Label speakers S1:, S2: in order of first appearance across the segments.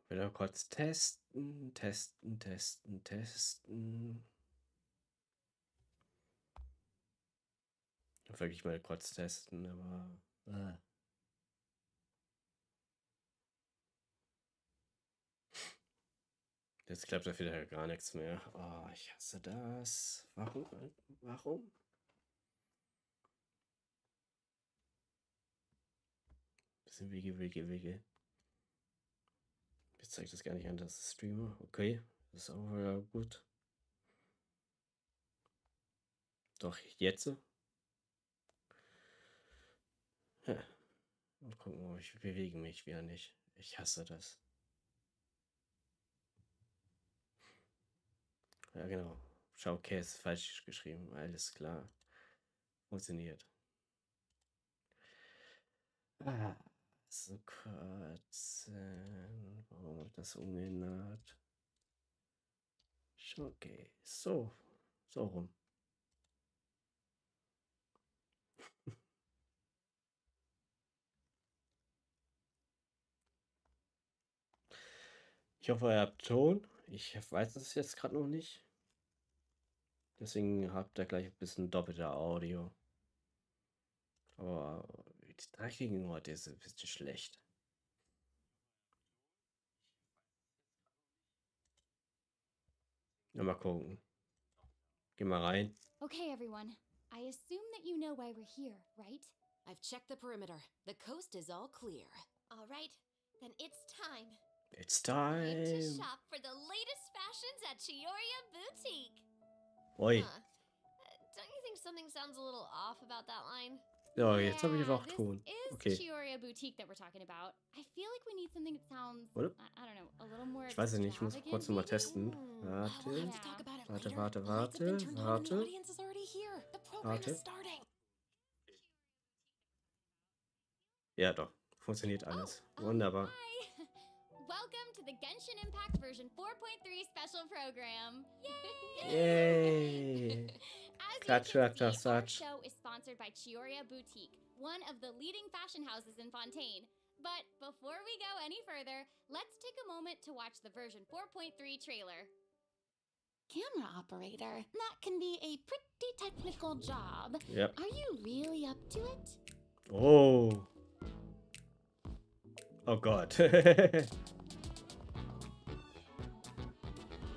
S1: Wieder kurz testen, testen, testen, testen. Wirklich mal kurz testen, aber. Jetzt klappt ja wieder gar nichts mehr. Oh, ich hasse das. Warum? Warum? Bisschen Wege. Jetzt zeigt das gar nicht an, dass es Streamer. Okay, das ist auch wieder gut. Doch, jetzt. Ja. Und gucken, ob ich bewege mich wieder nicht. Ich hasse das. Ja, genau. Showcase falsch geschrieben. Alles klar. Funktioniert. Ah, so kotzen. Warum wird das umgeändert? Showcase. So. So rum. Ich hoffe, ihr habt Ton. Ich weiß es jetzt gerade noch nicht. Deswegen habt ihr gleich ein bisschen doppelte Audio. Aber die Tracking heute ist ein bisschen schlecht. Na, mal gucken. Geh mal rein.
S2: Okay, everyone. I assume that you know why we're here, right?
S3: I've checked the perimeter. The coast is all clear.
S4: All right, then it's time.
S1: It's
S4: Time to
S1: time.
S4: shop for the latest fashions at Chioria Boutique.
S1: Oi.
S4: Don't you think something sounds a little off about that line?
S1: Ja, jetzt habe ich auch
S2: this
S1: Ton.
S2: is
S1: Okay.
S2: Chioria Boutique that we're talking about. I feel like we need something that sounds,
S1: Oder?
S2: I don't know, a little more
S1: Ich weiß ja nicht, ich muss
S2: extravagant,
S1: kurz mal
S2: maybe?
S1: testen.
S3: We'll have to
S1: Warte.
S3: talk about it
S1: Warte,
S3: later.
S1: warte,
S3: The lights have been turned on and the
S1: warte.
S3: audience is already here. The program
S1: Warte.
S3: is starting.
S1: Ja, doch. Funktioniert alles. Wunderbar.
S2: Hi! Welcome to the Genshin Impact version 4.3 special program.
S1: Yay!
S2: As
S1: Klatsch,
S2: you can
S1: klatsch,
S2: see, our
S1: klatsch.
S2: show is sponsored by Chioria Boutique, one of the leading fashion houses in Fontaine. But before we go any further, let's take a moment to watch the version 4.3 trailer.
S3: Camera operator. That can be a pretty technical job.
S1: Yep.
S3: Are you really up to it?
S1: Oh. Oh Gott.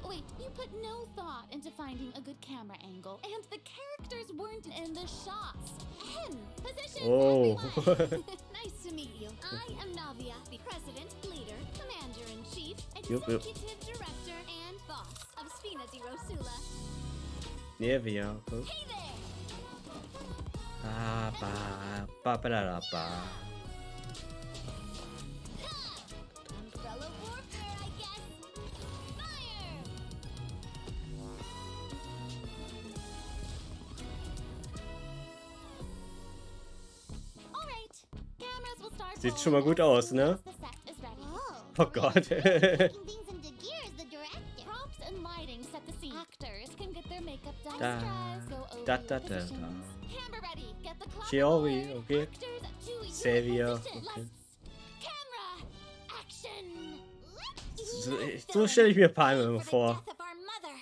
S3: Wait, you put no thought into finding a good camera angle, and the characters weren't in the shots. Positions,
S1: Oh.
S3: everyone! Nice to meet you. I am Navia, the president, leader, commander-in-chief,
S1: Yup, yup.
S3: executive director, and boss of Spina di Rosula.
S1: Nee, wir.
S3: Hey there!
S1: Ba.
S3: Umbrella warfare, I guess. Fire! All right, cameras will start.
S1: Sieht schon mal gut aus, ne?
S3: The set is ready.
S1: Oh Gott.
S3: Taking things into gear is the director. Props and lighting set the scene. Actors can get their makeup done.
S1: Da,
S3: Extras go over
S1: da,
S3: your
S1: da, da, da.
S3: positions. Camera ready. Get the clock
S1: Chiori,
S3: rolling.
S1: okay.
S3: Actors to your
S1: Savior,
S3: position.
S1: okay.
S3: Lights, camera, action.
S1: So stelle ich mir Palme immer vor.
S3: For the death of our mother.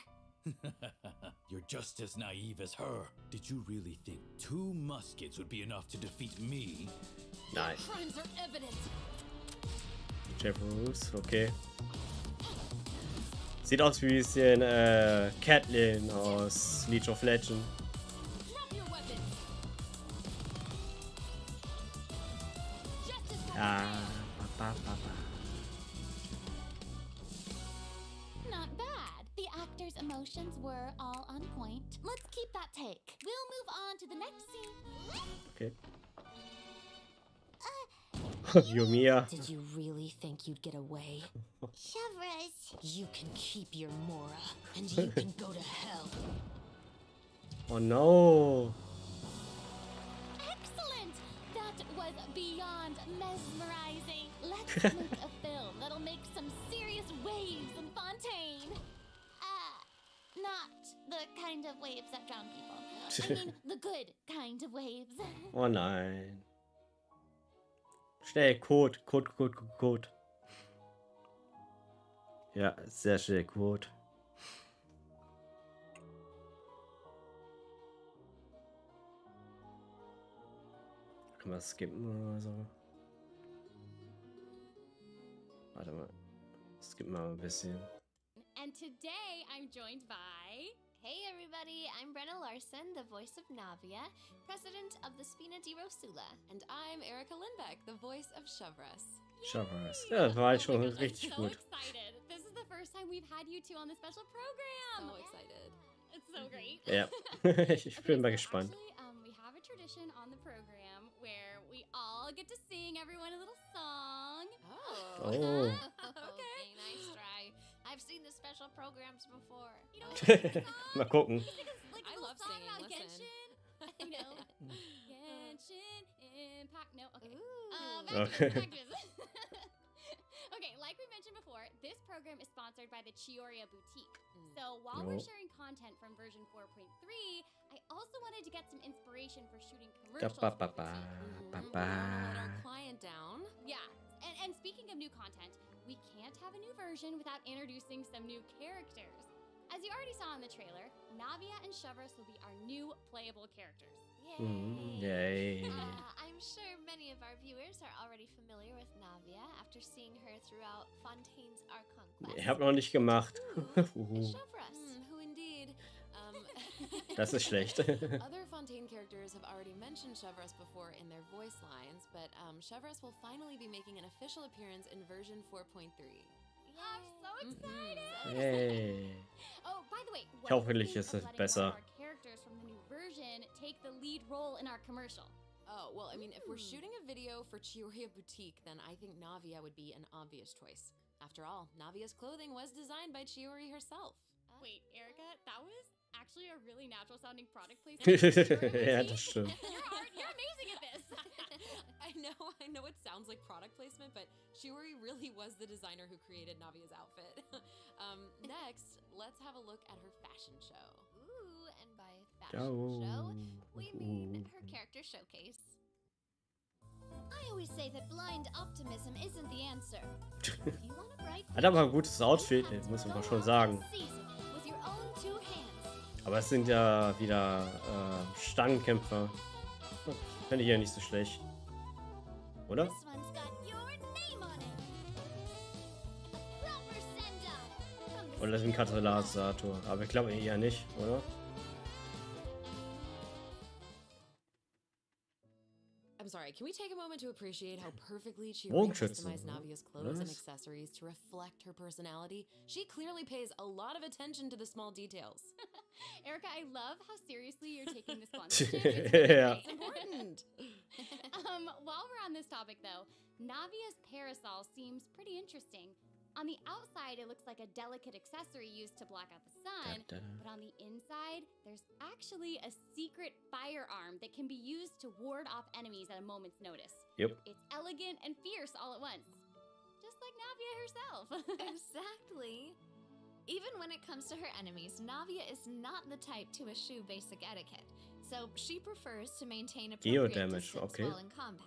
S5: You're just as naive as her. Did you really think 2 muskets would be enough to defeat me?
S1: Nein.
S3: Crimes are evident.
S1: Jeff Roos, okay. Sieht aus wie ein bisschen Catelyn aus League of Legends.
S3: Drop your weapons. Justice has
S1: Ba.
S3: Not bad. The actors' emotions were all on point. Let's keep that take. We'll move on to the next scene.
S1: Okay. Yumia.
S3: Did you really think you'd get away?
S4: Chevres.
S3: You can keep your Mora, and you can go to hell.
S1: Oh no.
S2: Excellent! That was beyond mesmerizing. Let's make a film that'll make some serious waves in Fontaine.
S3: Not the kind of waves that drown people. I mean, the good kind of waves.
S1: Oh nein. Schnell, Code. Ja, sehr schnell Quote. Können wir skippen oder so? Warte mal. Skippen wir mal ein bisschen.
S2: And today I'm joined by...
S4: Hey everybody, I'm Brenna Larson, the voice of Navia, president of the Spina di Rosula.
S6: And I'm Erica Lindbeck, the voice of Shavras.
S1: Schauen. Ja, das war halt
S2: Oh
S1: schon
S2: my gosh,
S1: richtig
S2: I'm so
S1: gut.
S2: excited. This is the first time we've had you two on the special program.
S6: So excited.
S2: It's so great.
S1: Ja, ich bin mal gespannt.
S2: Actually, we have a tradition on the program where we all get to sing everyone a little song.
S6: Oh.
S1: Oh.
S4: Okay, nice try. I've seen the special programs before.
S2: You know, sing a song.
S1: Mal gucken.
S2: Like a
S6: I
S2: little
S6: love
S2: song
S6: singing,
S2: about
S6: listen.
S2: Genshin. You know, Genshin Impact. No, okay.
S4: Ooh.
S2: Back to this, back to this. Okay, like we mentioned before, this program is sponsored by the Chioria Boutique. So while we're
S1: Oh.
S2: sharing content from version 4.3, I also wanted to get some inspiration for shooting
S1: Da,
S2: commercials
S1: ba,
S2: for
S1: ba,
S2: the
S1: ba,
S2: boutique.
S1: ba,
S6: Let
S1: ba.
S6: our client down.
S2: Yeah, and speaking of new content, we can't have a new version without introducing some new characters. As you already saw in the trailer, Navia and Shavras will be our new playable characters.
S1: Yay.
S4: I'm sure many of our viewers are already familiar with Navia after seeing her throughout Fontaine's Archon quest.
S1: Ich hab noch nicht gemacht.
S4: Shavras.
S6: Who indeed?
S1: Das ist schlecht.
S6: Other Fontaine characters have already mentioned Shavras before in their voice lines, but Shavras will finally be making an official appearance in version 4.3.
S2: I'm so excited!
S1: Yay.
S2: Oh, by the way, what
S1: Hoffentlich
S2: do you
S1: ist
S2: think
S1: es
S2: of letting
S1: besser.
S2: one of our characters from the new version take the lead role in our commercial?
S6: Oh, well, I mean, if we're shooting a video for Chioria Boutique, then I think Navia would be an obvious choice. After all, Navia's clothing was designed by Chiori herself.
S2: Wait, Erica, that was actually a really natural sounding product placement. for Chioria
S1: Ja,
S2: Boutique.
S1: das stimmt.
S2: You're amazing at this.
S6: I know it sounds like product placement, but Chiori really was the designer who created Navia's outfit. Next, let's have a look at her fashion show.
S4: Ooh, and by fashion show, we mean her character showcase.
S3: I always say that blind optimism isn't the answer. If you want a bright
S1: Hat aber ein
S3: future,
S1: gutes Outfit,
S3: you have to
S1: muss man
S3: go
S1: schon
S3: out
S1: sagen.
S3: and seize it with your own two hands.
S1: Aber es sind ja wieder Stangenkämpfer. Finde ich ja nicht so schlecht. Oder?
S3: This one's got your name on it. Proper send-off from the
S1: Oder das ist ein Katalysator. Aber ich glaube eher nicht, oder?
S6: I'm sorry, can we take a moment to appreciate how perfectly Chiori
S1: Bogenschützen,
S6: customized
S1: ne?
S6: Navia's clothes and
S1: Was?
S6: accessories to reflect her personality? She clearly pays a lot of attention to the small details.
S2: Erica, I love how seriously you're taking this sponsorship. It's really
S1: Yeah.
S2: great.
S6: It's important.
S2: While we're on this topic, though, Navia's parasol seems pretty interesting. On the outside, it looks like a delicate accessory used to block out the sun,
S1: Da, da, da.
S2: but on the inside, there's actually a secret firearm that can be used to ward off enemies at a moment's notice.
S1: Yep.
S2: It's elegant and fierce all at once, just like Navia herself.
S4: Exactly. Even when it comes to her enemies, Navia is not the type to eschew basic etiquette, so she prefers to maintain
S1: Geo
S4: appropriate
S1: damage,
S4: distance
S1: okay.
S4: while in combat.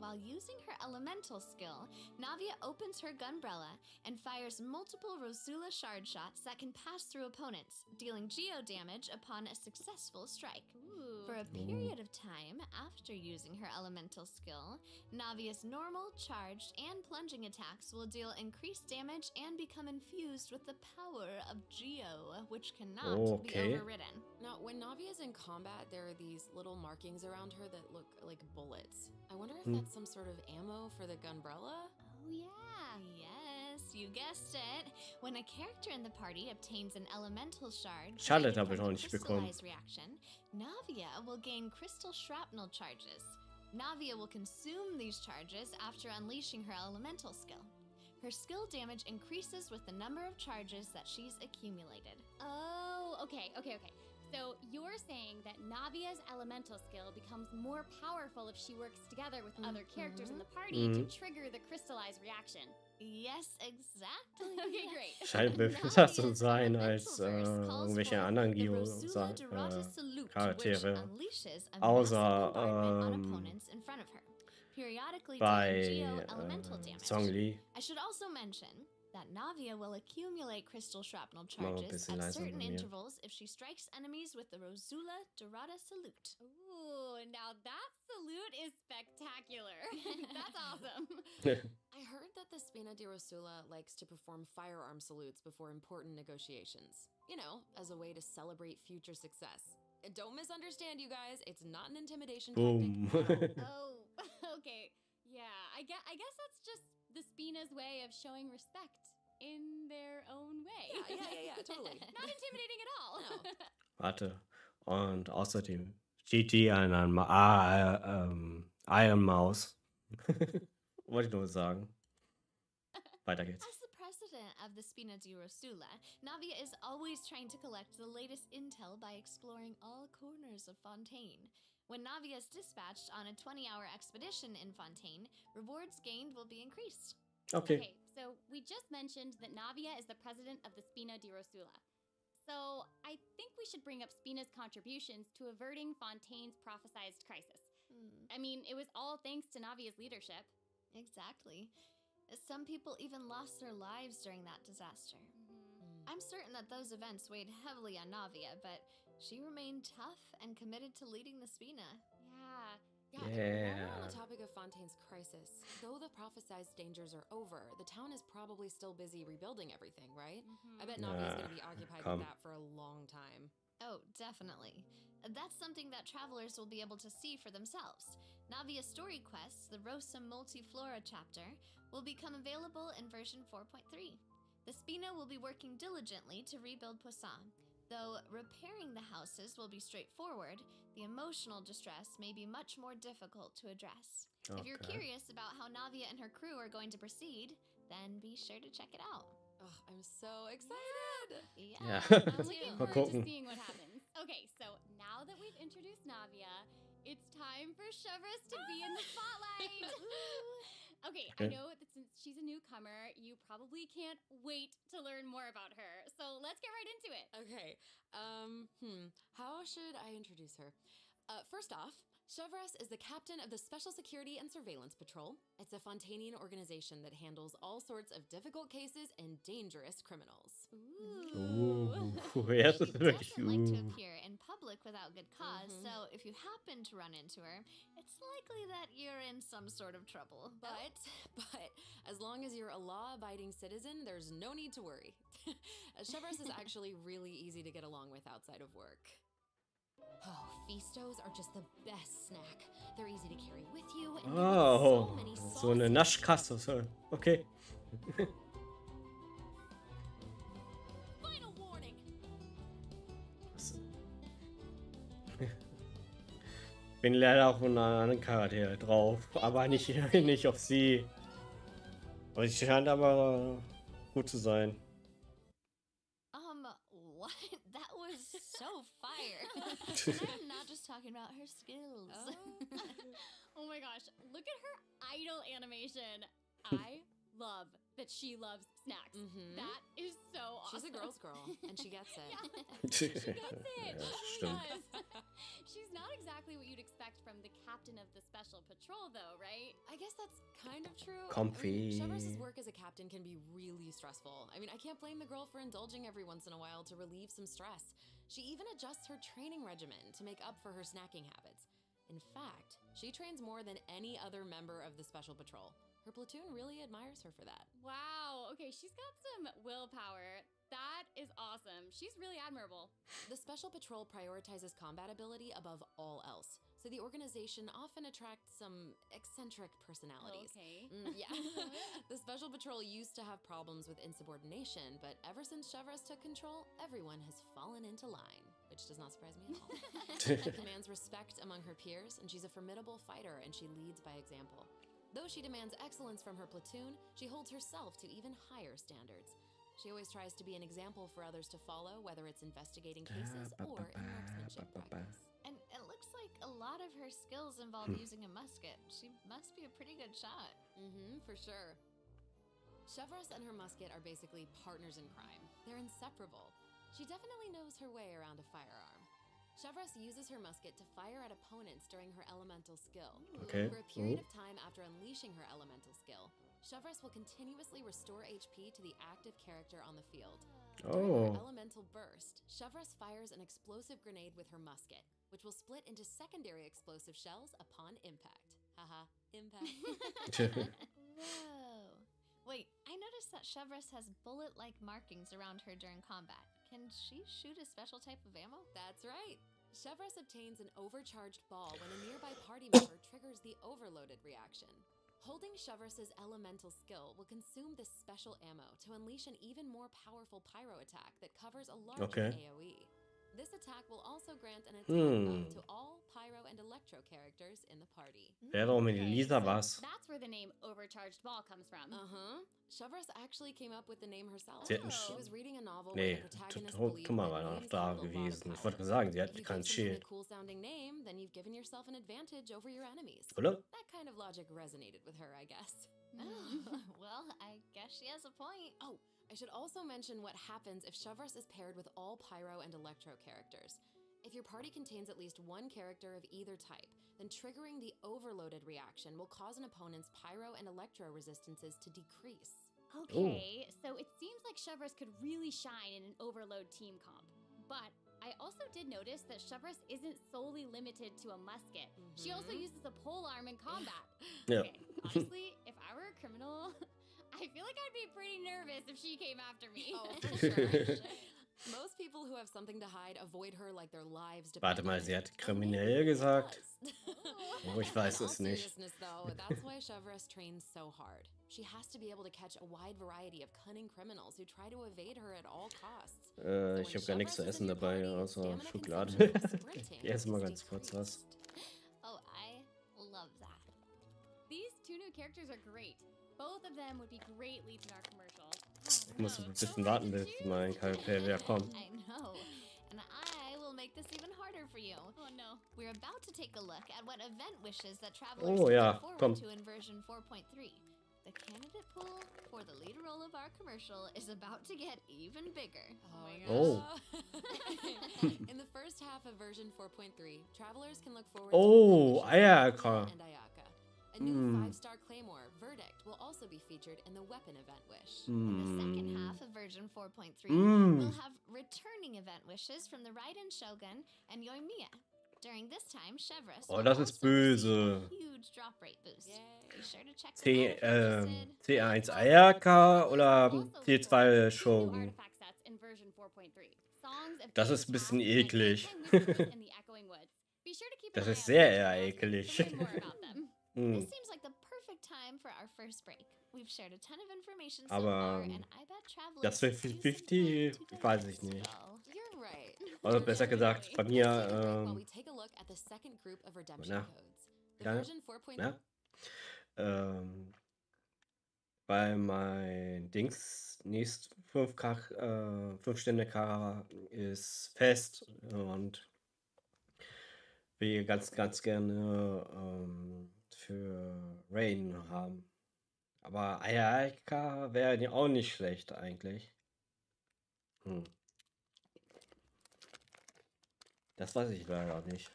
S4: While using her elemental skill, Navia opens her gunbrella and fires multiple Rosula shard shots that can pass through opponents, dealing geo damage upon a successful strike.
S2: Ooh.
S4: For a period of time after using her elemental skill, Navia's normal, charged, and plunging attacks will deal increased damage and become infused with the power of Geo, which cannot
S1: Okay.
S4: be overridden.
S6: Now, when Navia's in combat, there are these little markings around her that look like bullets. I wonder if that's some sort of ammo for the gunbrella?
S4: Oh yeah, yes, you guessed it. When a character in the party obtains an elemental shard
S1: Charlotte
S4: created
S1: habe ich
S4: from
S1: noch
S4: the
S1: nicht bekommen.
S4: crystallized reaction, Navia will gain crystal shrapnel charges. Navia will consume these charges after unleashing her elemental skill. Her skill damage increases with the number of charges that she's accumulated.
S2: Oh, okay. So you're saying that Navia's elemental skill becomes more powerful if she works together with other characters in the party to trigger the crystallized reaction.
S4: Yes, exactly.
S2: Okay, great.
S1: Scheint mir besser zu sein als irgendwelche anderen Charaktere. Außer bei Song Li.
S4: I should also mention that Navia will accumulate crystal shrapnel
S1: Mal ein
S4: charges
S1: bisschen
S4: at
S1: leiser
S4: certain
S1: bei mir.
S4: intervals if she strikes enemies with the Rosula Dorada salute.
S2: Ooh, now that salute is spectacular. That's awesome.
S6: I heard that the Spina di Rosula likes to perform firearm salutes before important negotiations. You know, as a way to celebrate future success. And don't misunderstand, you guys. It's not an intimidation
S1: Boom.
S6: tactic at all.
S2: Oh, okay. Yeah, I guess that's just the Spina's way of showing respect in their own way.
S6: Yeah, totally.
S2: Not intimidating at all.
S6: No.
S1: Warte. Und außerdem GG an Iron Maus. Wollte ich nur sagen. Weiter geht's.
S4: As the president of the Spina di Rosula, Navia is always trying to collect the latest intel by exploring all corners of Fontaine. When Navia is dispatched on a 20-hour expedition in Fontaine, rewards gained will be increased.
S1: Okay.
S2: So we just mentioned that Navia is the president of the Spina di Rosula. So I think we should bring up Spina's contributions to averting Fontaine's prophesized crisis. I mean, it was all thanks to Navia's leadership.
S4: Exactly. Some people even lost their lives during that disaster. I'm certain that those events weighed heavily on Navia, but she remained tough and committed to leading the Spina.
S6: Yeah.
S1: Yeah.
S6: And while on the topic of Fontaine's crisis, though the prophesized dangers are over, the town is probably still busy rebuilding everything, right? I bet Navia's going to be occupied with that for a long time.
S4: Oh, definitely. That's something that travelers will be able to see for themselves. Navia's story quests, the Rosa Multiflora chapter, will become available in version 4.3. The Spina will be working diligently to rebuild Poisson. Though repairing the houses will be straightforward, the emotional distress may be much more difficult to address. If you're curious about how Navia and her crew are going to proceed, then be sure to check it out.
S6: Oh, I'm so excited!
S1: Yeah.
S2: I'm looking
S1: Mal
S2: forward to
S1: gucken.
S2: seeing what happens. Okay, so now that we've introduced Navia, it's time for Chevreuse to be in the spotlight. Okay, I know that since she's a newcomer, you probably can't wait to learn more about her. So let's get right into it.
S6: Okay, how should I introduce her? First off, Chevreuse is the captain of the Special Security and Surveillance Patrol. It's a Fontainian organization that handles all sorts of difficult cases and dangerous criminals.
S1: Jetzt ist
S4: She
S1: wirklich.
S4: doesn't like to appear in public without good cause, so if you happen to run into her, it's likely that you're in some sort of trouble.
S6: But as long as you're a law-abiding citizen, there's no need to worry. Chevreuse is actually really easy to get along with outside of work. Oh, Feastos are just the best snack. They're easy to carry with you, and
S1: Oh,
S6: so many
S1: so eine Naschkasse. So. Okay.
S2: Final warning.
S1: Bin leider auf einen anderen Charakter drauf, aber nicht auf sie. Aber sie scheint aber gut zu sein.
S4: What? That was so fire. I'm not just talking about her skills.
S2: Oh my gosh, look at her idol animation. I love that she loves snacks. That is so awesome.
S6: She's a girl's girl, and she gets it.
S2: She gets it. She
S1: stimmt.
S2: does. She's not exactly what you'd expect from the captain of the special patrol, though, right?
S6: I guess that's kind of true.
S1: Comfy.
S6: Chevreuse' work as a captain can be really stressful. I mean, I can't blame the girl for indulging every once in a while to relieve some stress. She even adjusts her training regimen to make up for her snacking habits. In fact, she trains more than any other member of the Special Patrol. Her platoon really admires her for that.
S2: Wow, okay, she's got some willpower. That is awesome. She's really admirable.
S6: The Special Patrol prioritizes combat ability above all else, so the organization often attracts some eccentric personalities.
S2: Okay.
S6: Yeah. The Special Patrol used to have problems with insubordination, but ever since Chevreuse took control, everyone has fallen into line, which does not surprise me at all. She commands respect among her peers, and she's a formidable fighter, and she leads by example. Though she demands excellence from her platoon, she holds herself to even higher standards. She always tries to be an example for others to follow, whether it's investigating cases or in marksmanship practice.
S4: And it looks like a lot of her skills involve using a musket. She must be a pretty good shot.
S6: For sure. Chevreuse and her musket are basically partners in crime. They're inseparable. She definitely knows her way around a firearm. Chevreuse uses her musket to fire at opponents during her elemental skill.
S1: Okay.
S6: For a period of time after unleashing her elemental skill, Chevrolet will continuously restore HP to the active character on the field.
S1: Oh.
S6: During her elemental burst, Chevrolet fires an explosive grenade with her musket, which will split into secondary explosive shells upon impact. Haha, impact.
S4: Whoa. Wait, I noticed that Chevrolet has bullet-like markings around her during combat. Can she shoot a special type of ammo?
S6: That's right. Chevrolet obtains an overcharged ball when a nearby party member triggers the overloaded reaction. Holding Chevrolet's elemental skill will consume this special ammo to unleash an even more powerful pyro attack that covers a larger AoE. This attack will also grant an attack buff to all pyro and electro characters in the party.
S1: Wäre auch mit Elisa was.
S2: That's where the name Overcharged Ball comes from.
S6: Chevrolet actually came up with the name herself.
S1: Sie hätten
S6: She was reading a novel where
S1: Nee,
S6: the protagonist believed that
S1: war noch
S6: names
S1: da
S6: held a lot of
S1: gewesen. Ich
S6: power.
S1: wollte sagen, sie
S6: If
S1: hat
S6: you
S1: kein
S6: give someone
S1: Schild.
S6: a cool sounding name, then you've given yourself an advantage over your enemies.
S1: Oder?
S6: That kind of logic resonated with her, I guess.
S4: Oh, well, I guess she has a point.
S6: Oh, I should also mention what happens if Chevrolet is paired with all pyro and electro characters. If your party contains at least one character of either type, then triggering the overloaded reaction will cause an opponent's pyro and electro resistances to decrease.
S2: Okay, so it seems like Chevrolet could really shine in an overload team comp. But I also did notice that Chevrolet isn't solely limited to a musket. She also uses a polearm in combat.
S1: Ja.
S2: Okay, honestly, if I were a criminal, I feel like I'd be pretty nervous if she came after me.
S6: Oh, for sure. Most people who have something to hide avoid her like their lives depend
S1: Warte
S6: on
S1: mal,
S6: it.
S1: sie hat kriminell gesagt.
S6: Does.
S1: Oh, ich weiß
S6: In all
S1: es nicht.
S6: seriousness, though, that's why Chevrolet trains so hard. She has to be able to catch a wide variety of cunning criminals who try to evade her at all costs. So
S1: Ich
S6: when
S1: habe gar nichts zu
S6: Chevrolet is
S1: essen
S6: in your
S1: dabei,
S6: party,
S1: außer
S6: stamina
S1: Schokolade.
S6: consumption for sprinting
S1: Ich esse mal
S6: is
S1: ganz kurz was.
S6: decreased.
S4: Oh, I love that.
S2: These two new characters are great. Both of them would be great leads in our commercial.
S1: Ich muss ein bisschen warten, bis mein Charakter wieder kommt.
S4: I know. And I will make this even harder for you.
S2: Oh no.
S4: We're about to take a look at what event wishes that travelers
S1: Oh,
S4: can
S1: ja,
S4: look
S1: komm.
S4: forward to in version 4.3. The candidate pool for the lead role of our commercial is about to get even bigger.
S1: Oh.
S6: In the first half of version 4.3, travelers can look forward
S1: Oh,
S6: to
S1: Ayaka.
S6: and Ayaka. A new 5-star claymore, Verdict, will also be featured in the weapon event wish.
S4: In the second half of version 4.3,
S1: Mm.
S4: we'll have returning event wishes from the Raiden Shogun and Yoimiya. During this time, Chevrolet
S1: Oh,
S4: will
S1: das ist
S4: also receive
S1: böse.
S4: a huge drop rate boost.
S6: Yay.
S4: Be sure to check
S1: C,
S4: them out if you're interested.
S1: C1 Ayaka oder
S2: Also
S1: C2
S2: two
S1: Shogun?
S2: artifact sets in version 4.3. Songs of
S1: Das ist ein
S2: Days
S1: bisschen
S2: Past and
S1: eklig.
S2: Nighttime Whispers in the Echoing Woods. Be sure to keep
S1: Das
S2: an eye
S1: ist
S2: out
S1: sehr
S2: for
S1: eher
S2: details
S1: eklig.
S2: to learn more about them.
S4: This
S1: Hm.
S4: seems like the perfect time for our first break. We've shared a ton of information so
S1: Aber
S4: far, and I bet travelers
S1: das
S4: could use some
S1: 50-50,
S4: time to
S1: weiß ich
S4: digest it
S1: nicht.
S4: all.
S6: You're right.
S1: Also besser gesagt, bei mir,
S6: Let's take a break while we take a look at the second group of redemption
S1: na,
S6: codes. The
S1: ja,
S6: version 4.0
S1: weil mein Dings nächst 5 Stände Kara ist fest und will ganz gerne für Rain haben. Aber Ayaka wäre auch nicht schlecht eigentlich. Das weiß ich leider auch nicht.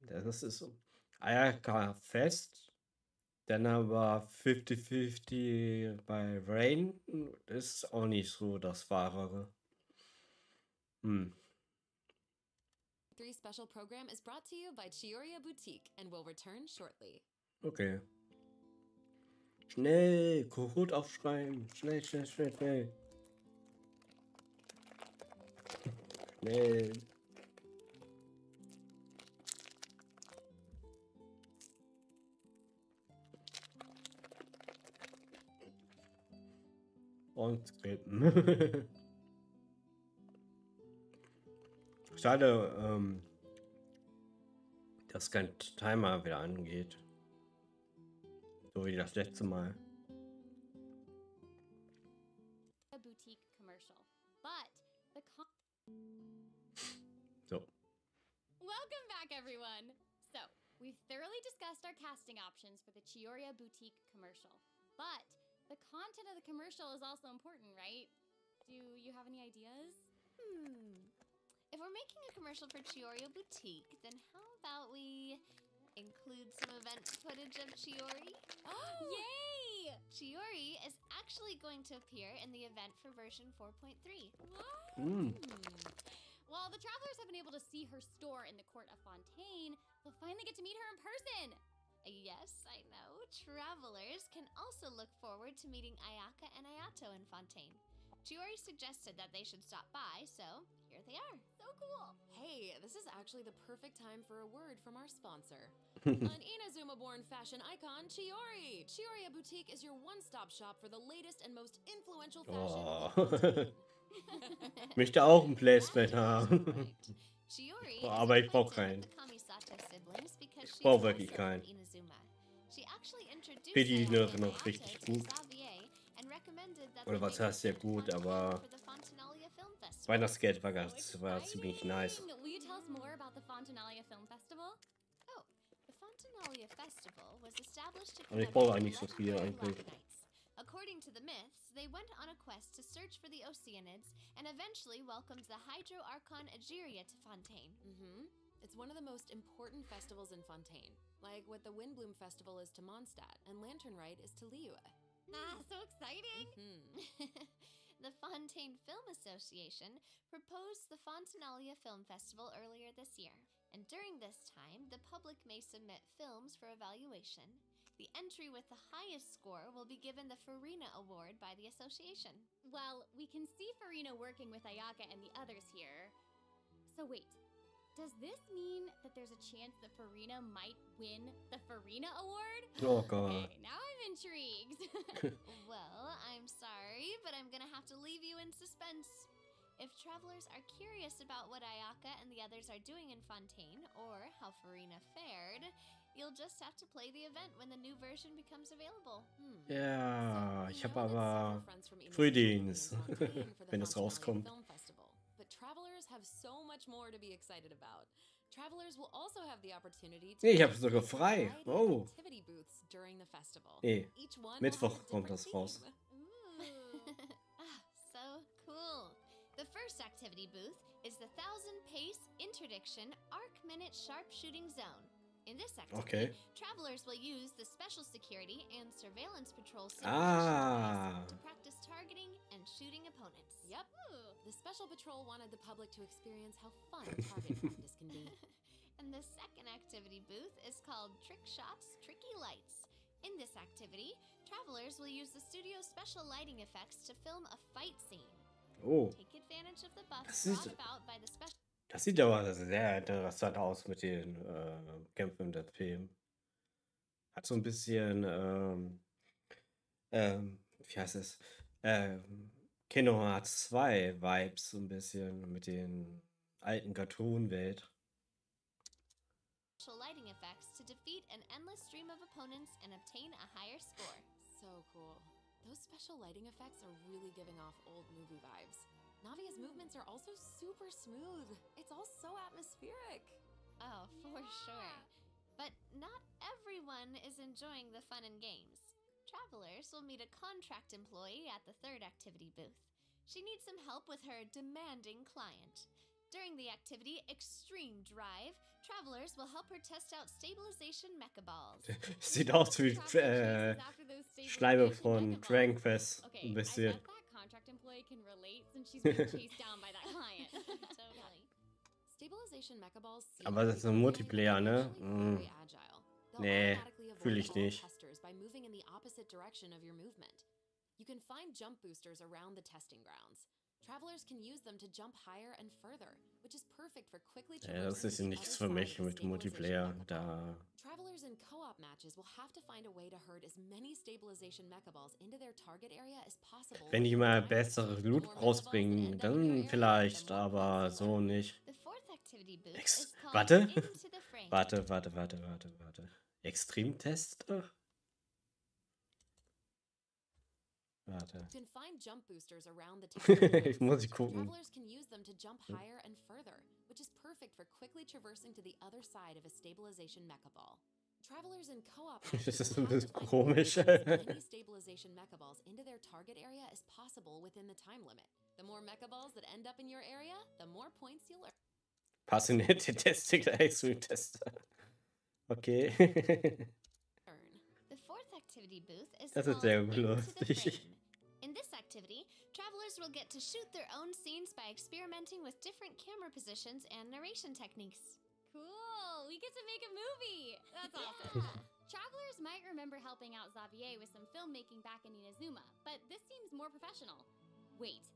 S1: Das ist so. Ayaka fest, dann aber 50-50 bei Rain. Das ist auch nicht so das Wahre.
S6: 3 special program is brought to you by Chiyoria Boutique and will return shortly.
S1: Okay. Schnell, Code aufschreiben. Schnell. Schnell. Und skippen. Schade, dass kein Timer wieder angeht. So wie das letzte Mal.
S2: A boutique commercial. But the
S1: So.
S2: Welcome back, everyone! So, we've thoroughly discussed our casting options for the Chiyoria Boutique commercial. But the content of the commercial is also important, right? Do you have any ideas?
S4: If we're making a commercial for Chiyoria Boutique, then how about we include include some event footage of Chiori.
S2: Yay!
S4: Chiori is actually going to appear in the event for version 4.3.
S2: While the travelers have been able to see her store in the court of Fontaine, they'll finally get to meet her in person.
S4: Yes, I know. Travelers can also look forward to meeting Ayaka and Ayato in Fontaine. Chiori suggested that they should stop by, so here they are.
S2: So cool.
S6: Hey, this is actually the perfect time for a word from our sponsor. An Inazuma-born fashion icon, Chiori! Chiori Boutique is your one-stop shop for the latest and most influential fashion.
S1: Möchte auch ein Placement haben.
S4: Chiori
S1: Aber ich brauche keinen. Ich brauche wirklich keinen. Finde die noch richtig gut. Oder was heißt sehr gut, aber Weihnachtsgeld war ziemlich nice.
S2: Will you tell us more about the Fontanalia Film Festival?
S4: Oh, the Fontanalia Festival was established to
S1: Und ich brauche eigentlich so viel eigentlich.
S4: According to the myths, they went on a quest to search for the Oceanids and eventually welcomed the Hydro Archon Egeria to Fontaine.
S6: It's one of the most important festivals in Fontaine, like what the Windbloom Festival is to Mondstadt and Lantern Rite is to Liyue.
S2: So exciting.
S4: The Fontaine Film Association proposed the Fontanalia Film Festival earlier this year, and during this time, the public may submit films for evaluation. The entry with the highest score will be given the Farina Award by the association.
S2: Well, we can see Farina working with Ayaka and the others here. So wait, does this mean that there's a chance that Farina might win the Farina Award?
S1: Oh god.
S2: Okay, now I'm intrigued.
S4: Well, I'm sorry, but I'm gonna have to leave you in suspense. If travelers are curious about what Ayaka and the others are doing in Fontaine, or how Farina fared, you'll just have to play the event when the new version becomes available.
S1: Ja, ich habe aber Frühdienst, wenn es rauskommt.
S6: But travelers have so much more to be excited about. Travelers will also have the opportunity to
S1: Nee, ich habe sogar frei. Oh.
S6: activity booths during the festival.
S1: Nee,
S6: Each one will have
S1: Mittwoch
S6: a
S1: kommt
S6: different
S1: das raus.
S6: theme.
S4: So cool. The first activity booth is the 1000 Pace Interdiction Arc Minute Sharpshooting Zone. In this activity, travelers will use the Special Security and Surveillance Patrol simulation to practice targeting and shooting opponents.
S6: Yep. The Special Patrol wanted the public to experience how fun target practice can be.
S4: And the second activity booth is called Trick Shots Tricky Lights. In this activity, travelers will use the studio's special lighting effects to film a fight scene.
S1: Oh,
S4: Take advantage of the buffs brought about by the special.
S1: das sieht aber sehr interessant aus mit den Kämpfen des Films. Hat so ein bisschen, wie heißt es? Kingdom Hearts 2 Vibes, so ein bisschen mit den alten Cartoon-Welt.
S4: Special lighting effects to defeat an endless stream of opponents and obtain a higher score.
S6: So cool. Those special lighting effects are really giving off old movie vibes. Navia's movements are also super smooth. It's all so atmospheric.
S4: Oh, for sure. But not everyone is enjoying the fun and games. Travelers will meet a contract employee at the third activity booth. She needs some help with her demanding client. During the activity Extreme Drive, travelers will help her test out stabilization mecha balls.
S1: Sieht aus wie Schleibe von Dragon Quest. Ein bisschen.
S2: Contract employee can relate since she's being chased down by that client.
S4: Totally.
S6: Stabilization mecha balls.
S1: Aber das ist ein Multiplayer, ne? Nee, fühle ich nicht.
S6: By moving in the opposite direction of your movement. You can find jump boosters around the testing grounds. Travelers can use them to jump higher and further, which is perfect for quickly traversing.
S1: Das ist nichts für mich mit Multiplayer. Da.
S6: Travelers in co-op matches will have to find a way to herd as many stabilization mecha balls into their target area as possible.
S1: Wenn die mal bessere Loot rausbringen, dann vielleicht, aber so nicht. Warte. Warte. Extremtester? Warte.
S6: You can find jump boosters around the testing.
S1: Ich muss sie gucken.
S6: Travelers can use them to jump higher and further, which is perfect for quickly traversing to the other side of a stabilization mecha ball. Travelers in co-op
S1: Das ist ein bisschen komisch.
S6: many stabilization mecha balls into their target area as possible within the time limit. The more mecha balls that end up in your area, the more points you'll earn.
S1: Passionierte Testing, Extreme-Tester. Okay.
S6: Turn.
S4: The fourth activity booth is
S1: Das ist
S4: called
S1: sehr
S4: Into the
S1: lustig.
S4: Frame. In this activity, travelers will get to shoot their own scenes by experimenting with different camera positions and narration techniques.
S2: Cool! We get to make a movie! That's awesome. Travelers might remember helping out Xavier with some filmmaking back in Inazuma, but this seems more professional. Wait,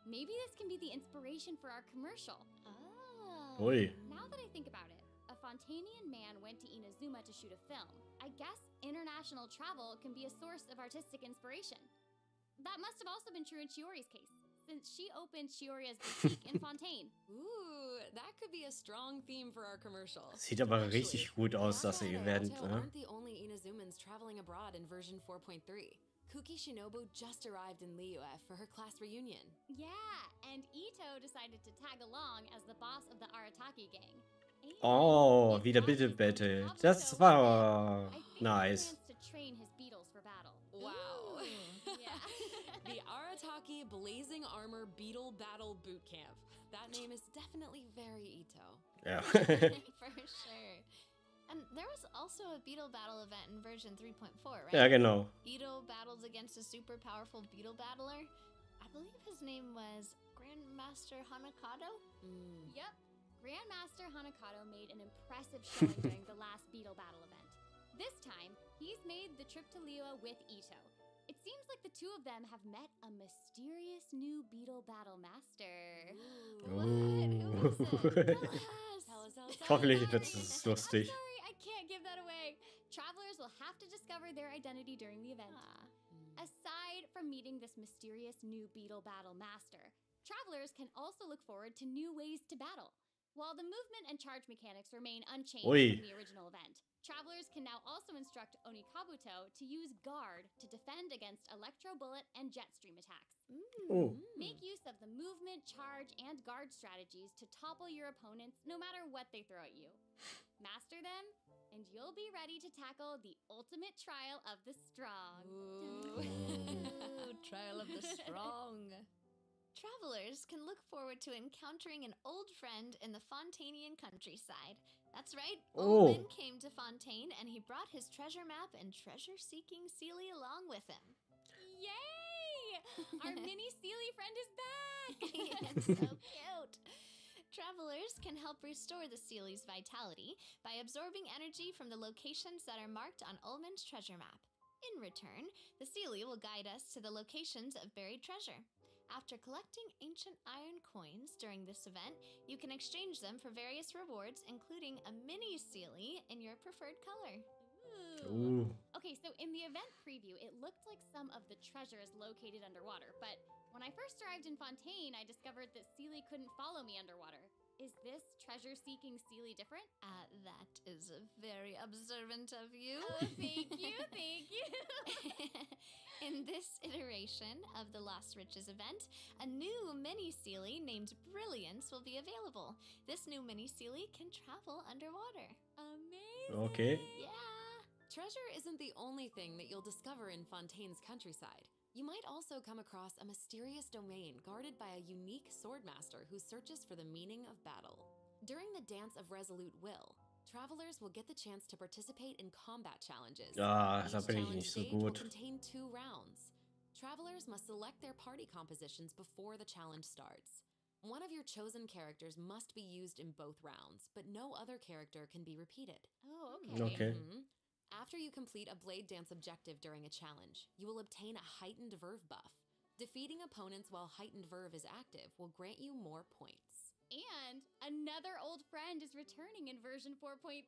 S2: maybe this can be the inspiration for our commercial.
S4: Oh.
S1: Ui.
S2: Now that I think about it, a Fontanian man went to Inazuma to shoot a film. I guess international travel can be a source of artistic inspiration. That must have also been true in Chiori's case, since she opened Chioria's boutique in Fontaine.
S6: Ooh, that could be a strong theme for our commercial.
S1: Sieht aber
S6: Actually,
S1: richtig gut aus, das
S6: Naga and
S1: Event,
S6: Ayato
S1: ne?
S6: aren't the only Inazumans traveling abroad in version 4.3. Kuki Shinobu just arrived in Liyue for her class reunion.
S2: Yeah, and Ito decided to tag along as the boss of the Arataki gang. And
S1: Oh,
S2: if
S1: wieder
S2: Yachi's
S1: Bitte.
S2: Kabuto
S1: Das
S2: was
S1: war
S2: it, I think
S1: nice.
S2: he plans to train his beetles for battle.
S6: Wow.
S2: Yeah.
S6: The Arataki Blazing Armor Beetle Battle Boot Camp. That name is definitely very Ito.
S1: Ja.
S4: For sure. And there was also a beetle battle event in version 3.4, right?
S1: Ja, genau.
S4: Ito battles against a super powerful beetle battler. I believe his name was Grandmaster Hanakado?
S2: Yep. Grandmaster Hanakado made an impressive showing during the last beetle battle event. This time, he's made the trip to Liyue with Ito. It seems like the two of them have met a mysterious new beetle battle master.
S4: What? Who is it?
S6: Tell us.
S1: Hoffentlich wird es lustig.
S2: I'm sorry, I can't give that away. Travelers will have to discover their identity during the event. Aside from meeting this mysterious new beetle battle master, travelers can also look forward to new ways to battle. While the movement and charge mechanics remain unchanged
S1: Oi.
S2: from the original event, travelers can now also instruct Onikabuto to use guard to defend against electro bullet and jet stream attacks.
S1: Oh.
S2: Make use of the movement, charge, and guard strategies to topple your opponents no matter what they throw at you. Master them, and you'll be ready to tackle the ultimate trial of the strong.
S4: Ooh, trial of the strong. Travelers can look forward to encountering an old friend in the Fontanian countryside. That's right,
S1: Oh.
S4: Oldman came to Fontaine and he brought his treasure map and treasure-seeking Seelie along with him.
S2: Yay! Our mini Seelie friend is back!
S4: It's so cute. Travelers can help restore the Seelie's vitality by absorbing energy from the locations that are marked on Ullman's treasure map. In return, the Seelie will guide us to the locations of buried treasure. After collecting ancient iron coins during this event, you can exchange them for various rewards, including a mini Seelie in your preferred color.
S1: Ooh.
S2: Okay, so in the event preview, it looked like some of the treasure is located underwater, but when I first arrived in Fontaine, I discovered that Seelie couldn't follow me underwater. Is this treasure-seeking Seelie different?
S4: That is very observant of you.
S2: Oh, thank you, thank you.
S4: In this iteration of the Lost Riches event, a new mini Seelie named Brilliance will be available. This new mini Seelie can travel underwater.
S2: Amazing.
S1: Okay.
S4: Yeah.
S6: Treasure isn't the only thing that you'll discover in Fontaine's countryside. You might also come across a mysterious domain guarded by a unique swordmaster who searches for the meaning of battle. During the Dance of Resolute Will, travelers will get the chance to participate in combat challenges.
S1: Ah, da
S6: Each
S1: bin ich
S6: challenge
S1: nicht so
S6: stage will
S1: gut.
S6: contain 2 rounds. Travelers must select their party compositions before the challenge starts. One of your chosen characters must be used in both rounds, but no other character can be repeated.
S2: Oh, okay.
S1: Okay.
S6: After you complete a Blade Dance objective during a challenge, you will obtain a heightened verve buff. Defeating opponents while heightened verve is active will grant you more points.
S2: And another old friend is returning in version 4.3.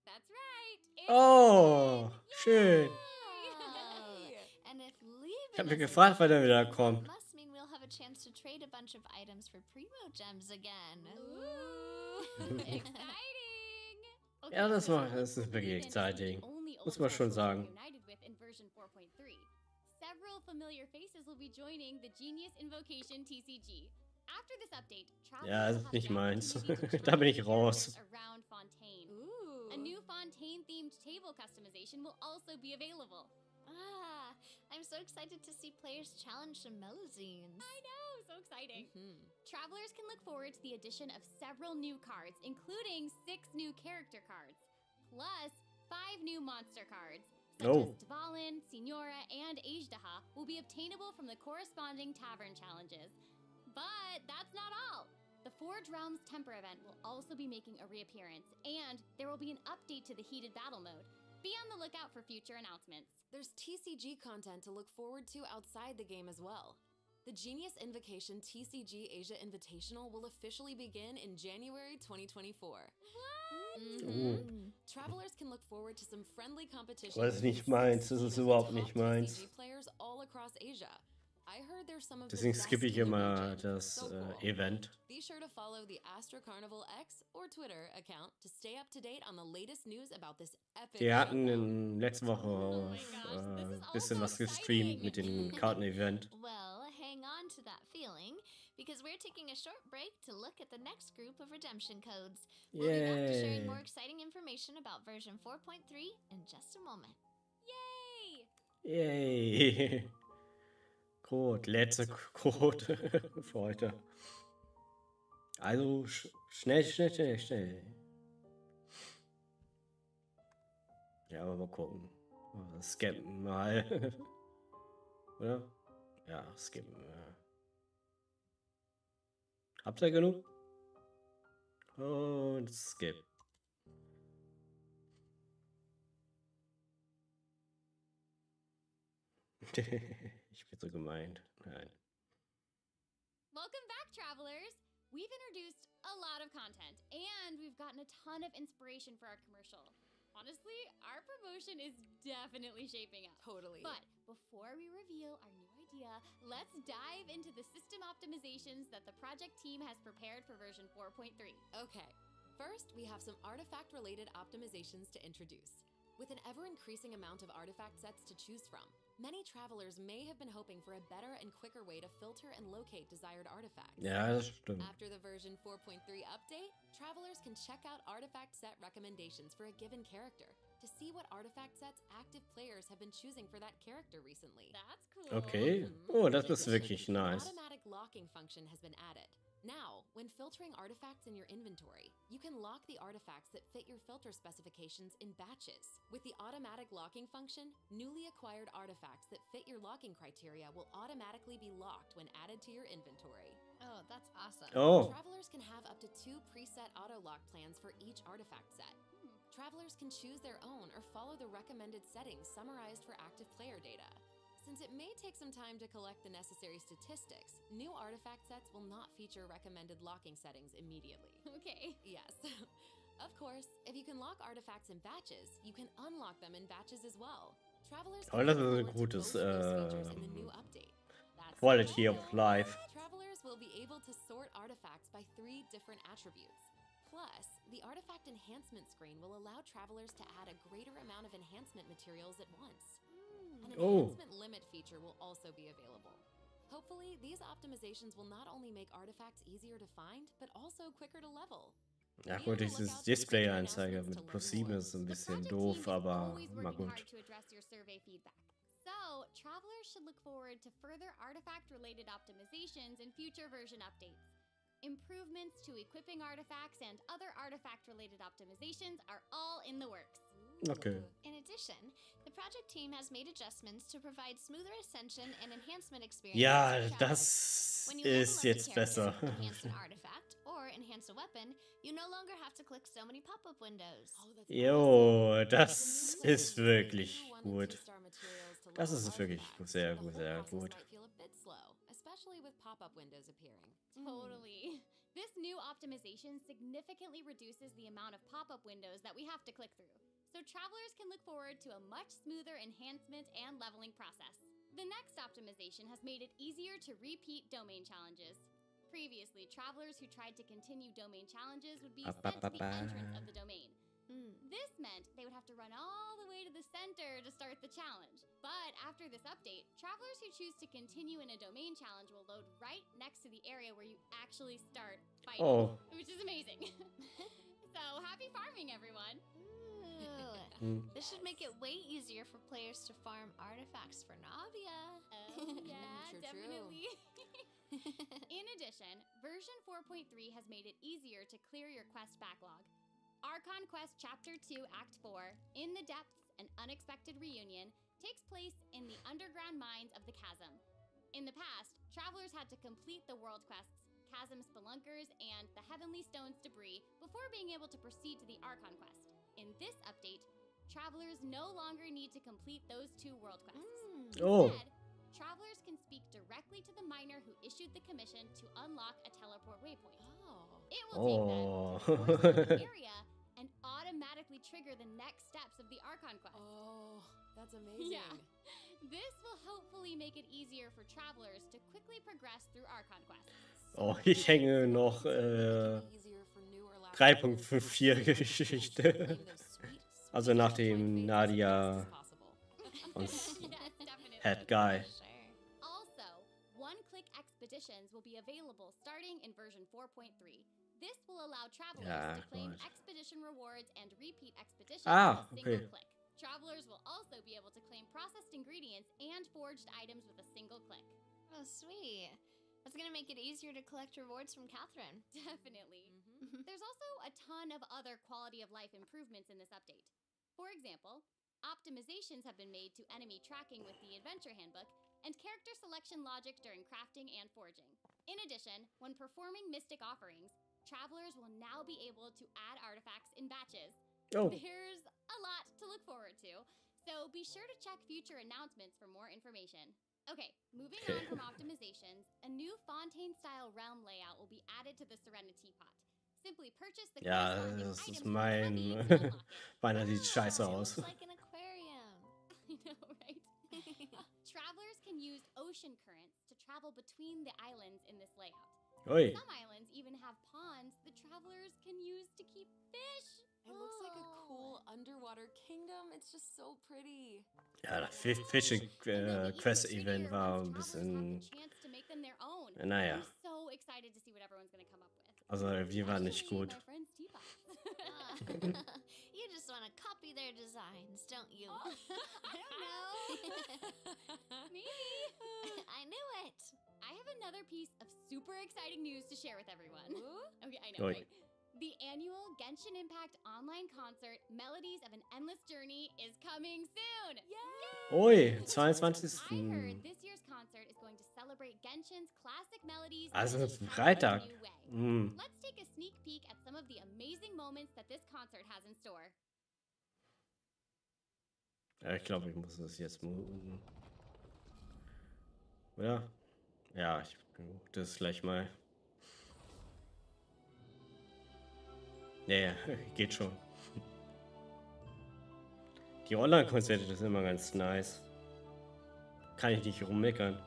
S2: That's right. It's
S1: Oh,
S2: Levin.
S1: schön.
S2: Yay!
S4: And if Levin
S1: Ich hab mich
S4: is
S1: gefragt, wann er
S4: available,
S1: wiederkommt.
S4: that must mean we'll have a chance to trade a bunch of items for Primo Gems again.
S2: Ooh, exciting! Okay,
S1: Ja, das
S2: so
S1: ist wirklich
S2: Levin is
S1: exciting.
S2: the only
S1: Muss
S2: old
S1: man schon
S2: friend we're
S1: sagen.
S2: United with in version 4.3. Several familiar faces will be joining the Genius Invocation TCG. After this update,
S1: Ja, das
S2: travelers
S1: ist
S2: will
S1: nicht
S2: have the
S1: meins.
S2: opportunity to
S1: Da bin
S2: travel
S1: ich raus.
S2: characters around Fontaine.
S6: Ooh.
S2: A new Fontaine-themed table customization will also be available.
S4: I'm so excited to see players challenge the Melazines.
S2: I know, so exciting.
S6: Mhm.
S2: Travelers can look forward to the addition of several new cards, including 6 new character cards. Plus, 5 new monster cards, such
S1: Oh.
S2: as Dvalin, Signora, and Ajdaha, will be obtainable from the corresponding tavern challenges. But that's not all. The Forge Realms Temper event will also be making a reappearance, and there will be an update to the heated battle mode. Be on the lookout for future announcements.
S6: There's TCG content to look forward to outside the game as well. The Genius Invocation TCG Asia Invitational will officially begin in January 2024. Travelers can look forward to some friendly competition.
S1: Das ist nicht
S6: between
S1: meins,
S6: 16
S1: das ist
S6: of the
S1: überhaupt
S6: top
S1: nicht meins.
S6: TCG players all across Asia. I heard there's some of the
S1: Deswegen
S6: best
S1: skippe ich
S6: in the
S1: immer
S6: region.
S1: das
S6: So cool.
S1: Event.
S6: Be sure to follow the Astro Carnival X or Twitter account to stay up to date on the latest news about this epic
S1: Die hatten
S6: showdown.
S1: letzte Woche
S2: Oh my
S1: auch
S2: gosh, this is all
S1: bisschen
S2: so
S1: was gestreamt
S2: exciting.
S1: mit dem Karten-Event.
S4: Well, hang on to that feeling, because we're taking a short break to look at the next group of redemption codes. We'll be back to sharing
S1: Yay!
S4: more exciting information about version 4.3 in just a moment.
S2: Yay!
S1: Yay! Code, letzter Code für heute. Also schnell. Ja, aber mal gucken. Skippen mal. Oder? Ja, skippen. Ja. Habt ihr genug? Und skip. Ich bin so gemeint. Nein.
S2: Welcome back, travelers! We've introduced a lot of content, and we've gotten a ton of inspiration for our commercial. Honestly, our promotion is definitely shaping up.
S6: Totally.
S2: But before we reveal our new idea, let's dive into the system optimizations that the project team has prepared for version 4.3.
S6: Okay, first we have some artifact-related optimizations to introduce. With an ever-increasing amount of artifact sets to choose from, many travelers may have been hoping for a better and quicker way to filter and locate desired artifacts.
S1: Ja, das stimmt.
S6: After the version 4.3 update, travelers can check out artifact set recommendations for a given character to see what artifact sets active players have been choosing for that character recently.
S2: That's cool.
S1: Okay. Oh, das ist wirklich
S6: An
S1: nice.
S6: automatic locking function has been added. Now, when filtering artifacts in your inventory, you can lock the artifacts that fit your filter specifications in batches. With the automatic locking function, newly acquired artifacts that fit your locking criteria will automatically be locked when added to your inventory.
S4: Oh, that's awesome.
S1: Oh,
S6: Travelers can have up to 2 preset auto-lock plans for each artifact set. Travelers can choose their own or follow the recommended settings summarized for active player data. Since it may take some time to collect the necessary statistics, new artifact sets will not feature recommended locking settings immediately.
S2: Okay.
S6: Yes. Of course, if you can lock artifacts in batches, you can unlock them in batches as well. Travelers
S1: Oh,
S6: can
S1: das
S6: look
S1: ist ein
S6: forward to
S1: gutes,
S6: both those features in the new update. That's
S1: Quality
S6: it.
S1: of life.
S6: Travelers will be able to sort artifacts by 3 different attributes. Plus, the artifact enhancement screen will allow travelers to add a greater amount of enhancement materials at once. An
S1: Oh.
S6: enhancement limit feature will also be available. Hopefully, these optimizations will not only make artifacts easier to find, but also quicker to level.
S1: Ja
S6: Be on
S1: gut,
S6: the
S1: dieses
S6: lookout for future
S1: Display-Anzeige
S6: announcements
S1: mit
S6: to
S1: plus
S6: learn
S1: 7
S6: more.
S1: ist ein
S2: The
S1: bisschen
S2: project
S1: doof,
S2: team is
S1: aber
S2: always
S1: na
S2: working
S1: gut.
S2: hard to address your survey feedback. So, travelers should look forward to further artifact-related optimizations in future version updates. Improvements to equipping artifacts and other artifact-related optimizations are all in the works.
S1: Okay.
S4: In addition, the project team has made adjustments to provide smoother ascension and enhancement experiences
S1: Ja,
S4: for travelers.
S1: das
S4: When you level
S1: ist
S4: up a
S1: jetzt
S4: character,
S1: besser.
S4: enhance an artifact, or enhance a weapon, you no longer have to click so many pop-up windows.
S6: Oh, that's
S1: Jo,
S6: awesome.
S1: das
S6: With the new
S1: ist
S6: settings, the
S1: wirklich
S6: tier 1 and
S1: gut.
S6: 2-star materials to
S1: Das
S6: level
S1: ist wirklich
S6: artifacts,
S1: sehr
S6: the
S1: gut,
S6: whole
S1: sehr
S6: process
S1: gut.
S6: might feel a bit slow, especially with pop-up windows appearing.
S2: Totally. This new optimization significantly reduces the amount of pop-up windows that we have to click through, so travelers can look forward to a much smoother enhancement and leveling process. The next optimization has made it easier to repeat domain challenges. Previously, travelers who tried to continue domain challenges would be sent to the entrance of the domain. This meant they would have to run all the way to the center to start the challenge. But after this update, travelers who choose to continue in a domain challenge will load right next to the area where you actually start fighting,
S1: Oh.
S2: which is amazing. So happy farming, everyone!
S4: Ooh, this should make it way easier for players to farm artifacts for Navia.
S2: Oh yeah,
S6: True, true.
S2: definitely. In addition, version 4.3 has made it easier to clear your quest backlog. Archon Quest Chapter 2, Act 4, In the Depths, An Unexpected Reunion, takes place in the underground mines of the Chasm. In the past, travelers had to complete the world quests, Chasm Spelunkers, and the Heavenly Stones debris before being able to proceed to the Archon Quest. In this update, travelers no longer need to complete those 2 world quests.
S1: Oh.
S2: Instead, travelers can speak directly to the miner who issued the commission to unlock a teleport waypoint. It will take them to the force area and automatically trigger the next steps of the Archon Quest.
S6: Oh, that's amazing.
S2: Yeah. This will hopefully make it easier for travelers to quickly progress through Archon Quests.
S1: Oh, ich hänge noch 3.54 Geschichte. Also nachdem Nadia uns Head Guy.
S2: Also, one-click expeditions will be available starting in version 4.3. This will allow travelers to claim expedition rewards and repeat expeditions with a single click. Travelers will also be able to claim processed ingredients and forged items with a single click.
S4: Oh, sweet. That's gonna make it easier to collect rewards from Catherine.
S2: Definitely. There's also a ton of other quality of life improvements in this update. For example, optimizations have been made to enemy tracking with the Adventure Handbook and character selection logic during crafting and forging. In addition, when performing mystic offerings, travelers will now be able to add artifacts in batches.
S1: Oh.
S2: There's a lot to look forward to, so be sure to check future announcements for more information. Okay, moving on from optimizations, a new Fontaine-style realm layout will be added to the Serenity Pot. Simply purchase the corresponding
S1: Das
S2: items
S1: ist
S2: from the hubby
S1: mein...
S2: to unlock it.
S1: Meiner sieht scheiße aus.
S4: Looks like an aquarium.
S2: I know, right? Travelers can use ocean currents to travel between the islands in this layout.
S1: Ui.
S2: Some islands even have ponds the travelers can use to keep fish.
S6: It looks like a cool underwater kingdom. It's just so pretty.
S1: Ja, das Fishing Quest Event war ein bisschen... Naja.
S2: I'm so excited to see what everyone's gonna come up with.
S1: Also, wir waren nicht gut.
S2: My friend's teapots.
S4: You just want to copy their designs, don't you?
S2: I don't know. Maybe.
S4: I knew it.
S2: I have another piece of super exciting news to share with everyone. Okay, I
S1: Oi.
S2: know, right? The annual Genshin Impact online concert, Melodies of an Endless Journey, is coming soon! Yay!
S1: Ui,
S2: I heard
S1: 22.
S2: this year's concert is going to celebrate Genshin's classic melodies
S1: Also
S2: in a entirely
S1: Freitag.
S2: new way.
S1: Hm.
S2: Let's take a sneak peek at some of the amazing moments that this concert has in store.
S1: Ja, ich glaube, ich muss das jetzt muten. Oder? Ja, ich mute das gleich mal. Ja, geht schon. Die Online-Konzerte, das ist immer ganz nice. Kann ich nicht rummeckern.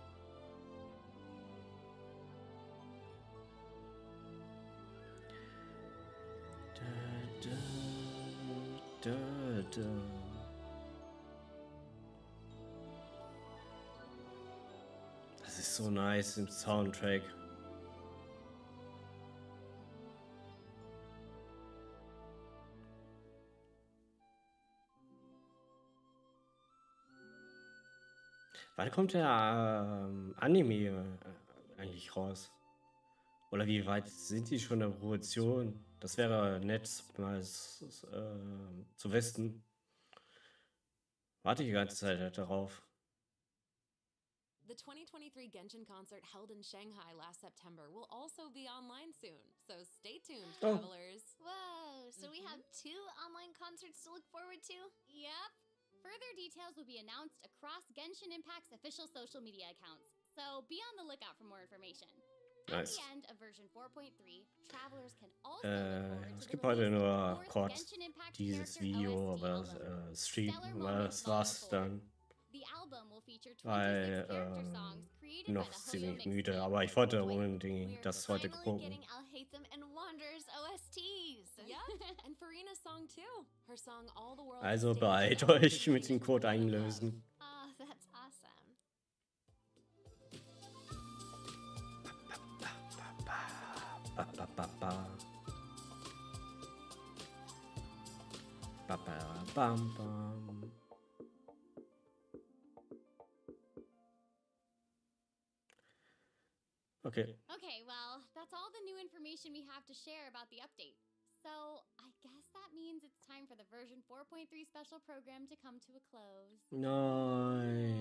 S1: Das ist so nice im Soundtrack. Wann kommt der Anime eigentlich raus? Oder wie weit sind die schon in der Produktion? Das wäre nett, mal zu wissen. Warte ich die ganze Zeit halt darauf.
S6: The 2023 Genshin concert held in Shanghai last September will also be online soon, so stay tuned,
S1: Oh.
S6: travelers.
S4: Whoa, so we have 2 online concerts to look forward to?
S2: Yep. Further details will be announced across Genshin Impact's official social media accounts, so be on the lookout for more information.
S1: Nice.
S2: At the end of version 4.3, travelers can also look forward
S1: Es
S2: to the
S1: gibt heute
S2: release of
S1: nur
S2: the fourth
S1: kurz
S2: Genshin Impact
S1: dieses
S2: character
S1: Video,
S2: OST
S1: aber
S2: album.
S1: Stream,
S2: Stellar Moments
S1: das war's
S2: Volume 4.
S1: dann.
S2: The album will feature 26
S1: Weil
S2: character songs created by
S1: noch
S2: the Hoyo
S1: ziemlich
S2: Mixtape.
S1: müde, aber ich wollte
S2: Wait,
S1: unbedingt das heute
S4: Finally
S1: gucken.
S4: getting I'll Hate Them and Wanderers OSTs.
S6: Yep, and Farina's song too. Her song All the World
S1: Also
S6: Is
S1: beeilt
S6: Staged
S1: euch mit dem
S6: features
S1: Code
S6: Love.
S1: einlösen.
S4: Oh, that's awesome.
S1: Ba, ba, ba, ba. Ba, ba, bam, bam. Okay.
S2: Okay, well, that's all the new information we have to share about the update. So, I guess that means it's time for the version 4.3 special program to come to a close.
S1: Nein.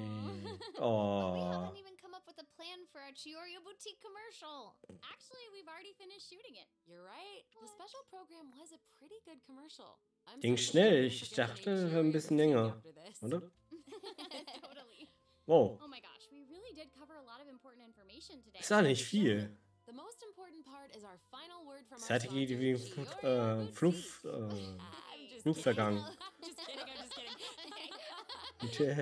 S4: But we
S1: Oh.
S4: haven't even come up with a plan for our Chiorio Boutique commercial.
S2: Actually, we've already finished shooting it.
S6: You're right. The special program was a pretty good commercial. I'm
S1: Ging
S6: certain
S1: schnell.
S6: we're
S1: Ich
S6: gonna
S1: dachte,
S6: need
S1: ein
S6: Cheerios
S1: bisschen
S6: Boutique
S1: länger.
S6: after this.
S1: Oder?
S2: Totally.
S1: Wow.
S2: Oh my gosh, we really did cover a lot of important information today.
S1: Ist ja nicht viel.
S6: The most important part is our final word from our
S1: Zeit geht
S6: sponsor,
S1: wie im
S6: Chiorio
S1: Flug,
S6: Boutique. I'm just
S1: Flug
S6: kidding.
S1: vergangen.
S6: Just kidding, I'm just kidding. I
S1: Tja.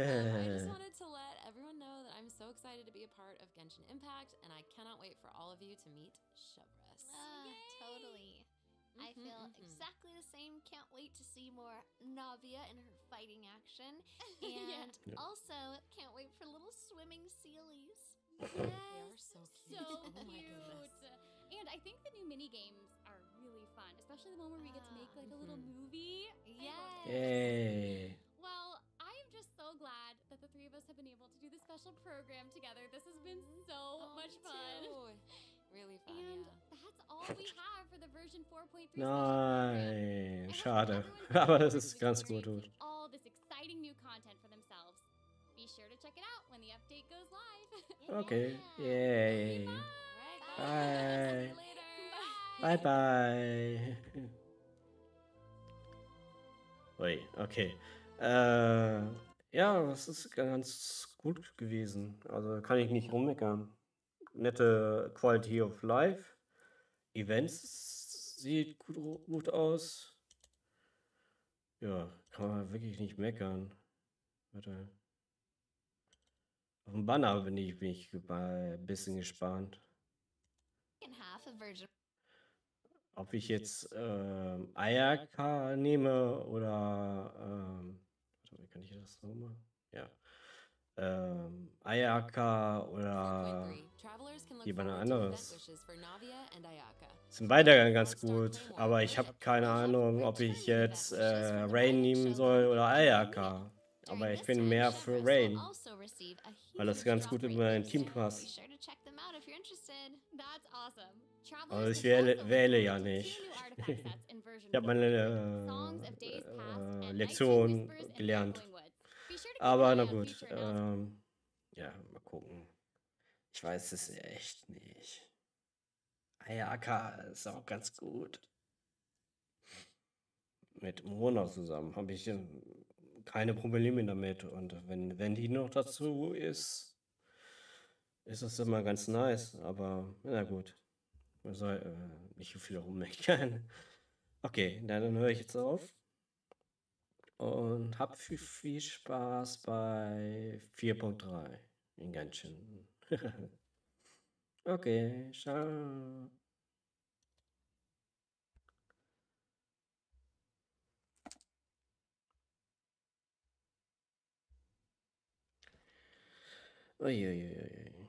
S6: just wanted to let everyone know that I'm so excited to be a part of Genshin Impact, and I cannot wait for all of you to meet Chevres.
S4: Totally. I feel exactly the same. Can't wait to see more Navia in her fighting action. And also, can't wait for little swimming sealies.
S6: They are so cute.
S2: So
S6: Oh my
S2: cute.
S6: goodness.
S2: And I think the new mini games are really fun, especially the one where we get to make like a little movie.
S4: Yes.
S1: Yay.
S2: Well, I am just so glad that the three of us have been able to do this special program together. This has been so much fun.
S6: Really fun,
S2: And
S6: yeah.
S2: that's all we have for the version 4.3 special program.
S1: Nein,
S2: I hope
S1: schade.
S2: everyone's
S1: Aber
S2: looking
S1: das
S2: forward
S1: ist
S2: to
S1: ganz gut.
S2: experiencing all this exciting new content for themselves. Be sure to check it out when the update goes live.
S1: Okay. Yay.
S6: Alright,
S1: Bye.
S6: See you later.
S1: Bye, bye. Ui, okay. Ja, das ist ganz gut gewesen. Also kann ich nicht rummeckern. Nette Quality of Life. Events sieht gut aus. Ja, kann man wirklich nicht meckern. Warte. Auf dem Banner bin ich ein bisschen gespannt.
S4: Second half of version.
S1: Ob ich jetzt Ayaka nehme oder warte, wie kann ich das so machen? Ja. Ayaka oder
S6: 4.3. Travelers can look
S1: jemand
S6: forward to event
S1: anderes.
S6: wishes for Navia and Ayaka.
S1: Sind beide ganz gut, aber ich habe keine Ahnung, ob ich jetzt Rein nehmen soll oder Ayaka. Aber ich bin mehr für Rein, weil das ganz gut in mein Team passt.
S2: That's awesome.
S1: Aber
S2: Travelers
S1: ich
S2: can also
S1: wähle
S2: look
S1: ja
S2: forward to
S1: nicht.
S2: 2 new artifact sets in version
S1: Ich habe
S2: 4.3. Songs of Days Past and
S1: meine
S2: Night
S1: Lektion
S2: Whispers in
S1: gelernt.
S2: Babbling Woods. Be sure to keep
S1: Aber
S2: an
S1: na
S2: eye on
S1: gut,
S2: future announcements.
S1: ja, mal gucken. Ich weiß es echt nicht. Ayaka ist auch ganz gut. Mit Mona zusammen habe ich keine Probleme damit. Und wenn die noch dazu ist es immer ganz nice. Aber na gut, man soll nicht so viel rummeckern. Okay, dann höre ich jetzt auf. Und hab viel Spaß bei 4.3 in Genshin. Okay, ciao. Uiuiui.